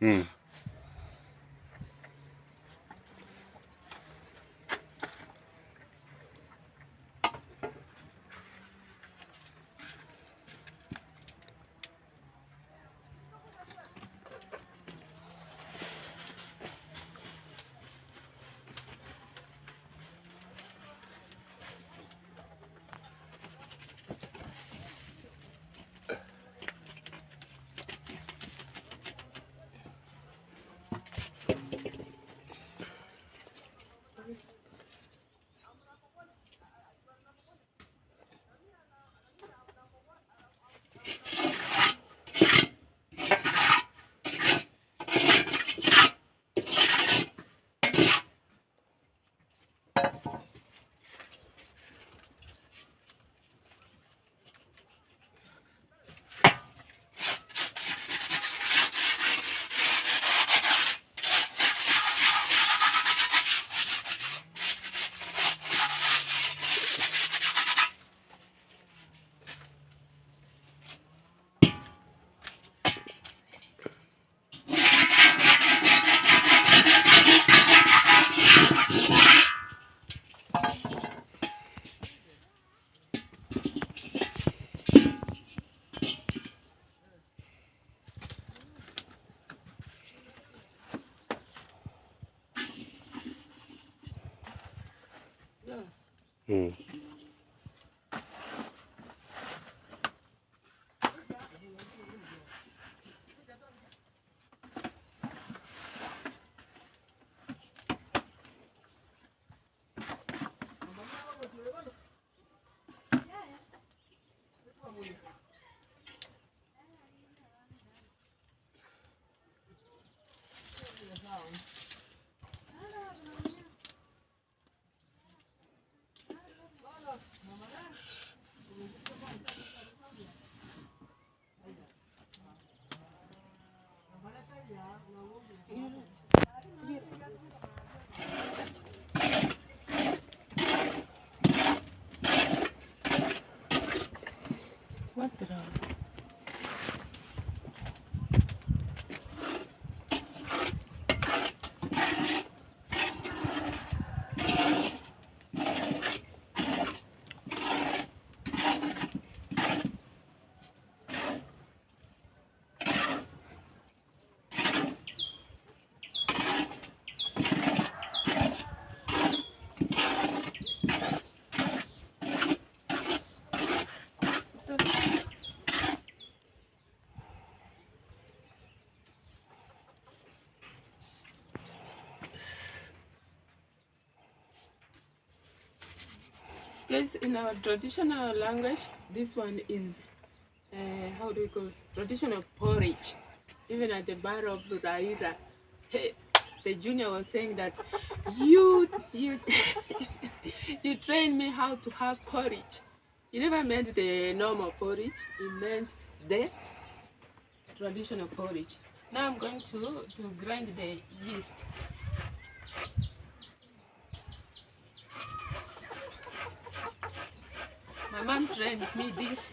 Mm. Yes. Mm. What did I? Guys, in our traditional language, this one is how do we call it? Traditional porridge. Even at the bar of Raira, the junior was saying that you you trained me how to have porridge. He never meant the normal porridge. He meant the traditional porridge. Now I'm going to grind the yeast. My mom trained me this.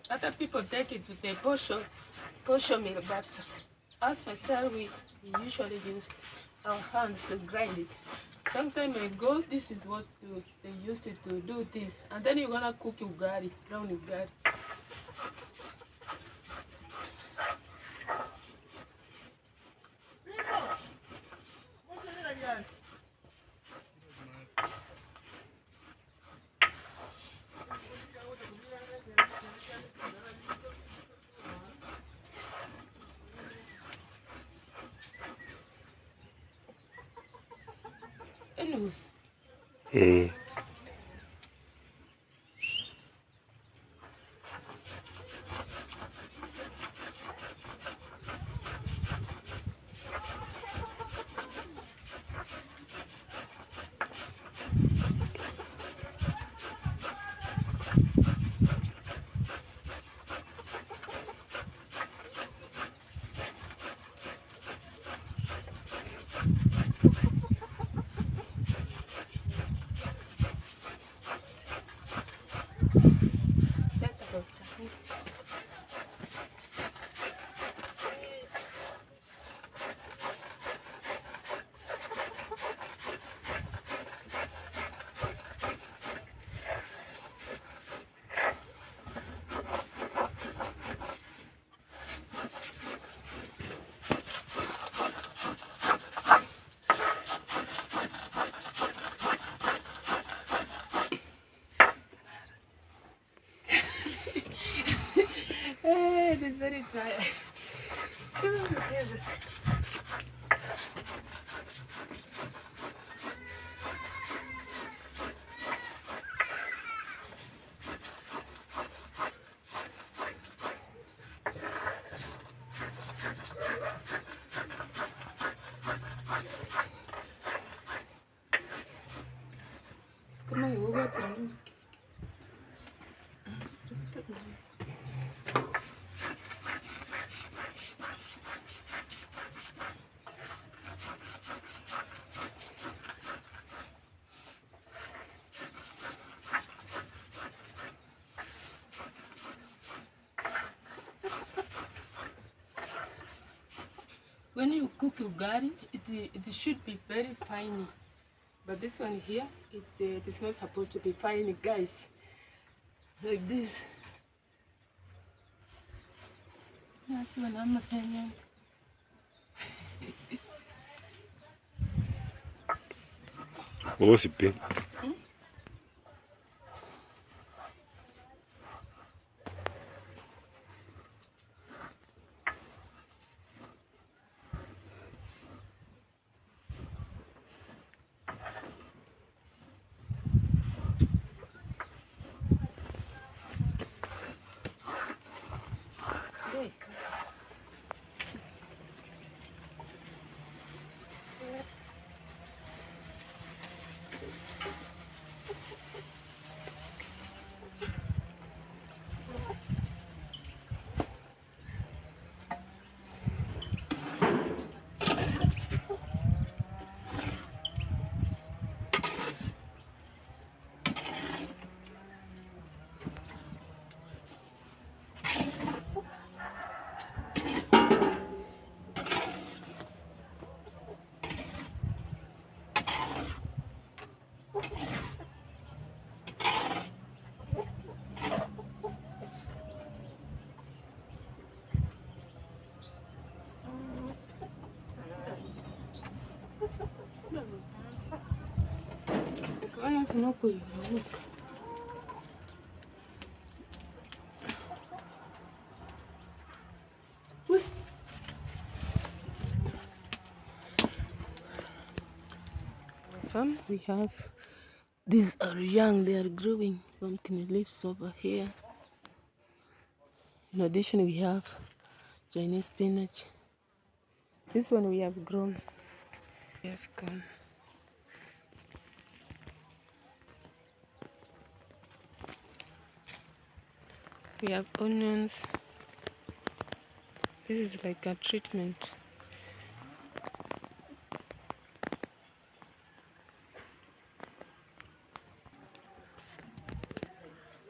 Other people take it to the posho mill, but as for sale, we usually use our hands to grind it. Some time ago, this is what they used to do this, and then you're gonna cook ugari, brown ugari. Anyways, Mm. very tired. Oh, Jesus. Como eu vou atrás. When you cook ugali, it should be very fine. But this one here, it is not supposed to be fine, guys. Like this. That's what I'm saying. What it been? We have, these are young, they are growing pumpkin leaves over here. In addition, we have Chinese spinach. This one we have grown. We have corn. We have onions. This is like a treatment.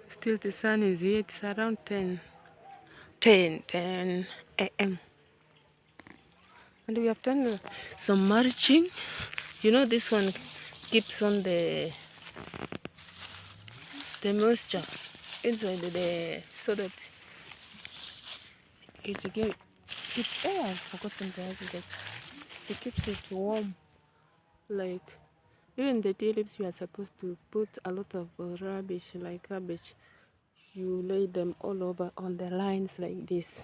Still the sun is here. It's around 10 a.m. And we have done some mulching. You know, this one keeps on the moisture inside the, so that it gives it, I've forgotten the that it keeps it warm. Like even the tea leaves, you are supposed to put a lot of rubbish, like rubbish. You lay them all over on the lines like this.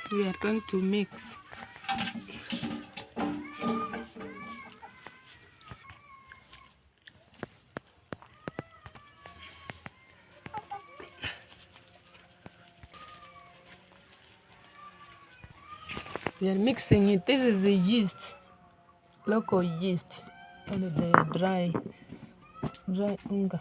We are going to mix. We are mixing it. This is the yeast, local yeast, and the dry unga.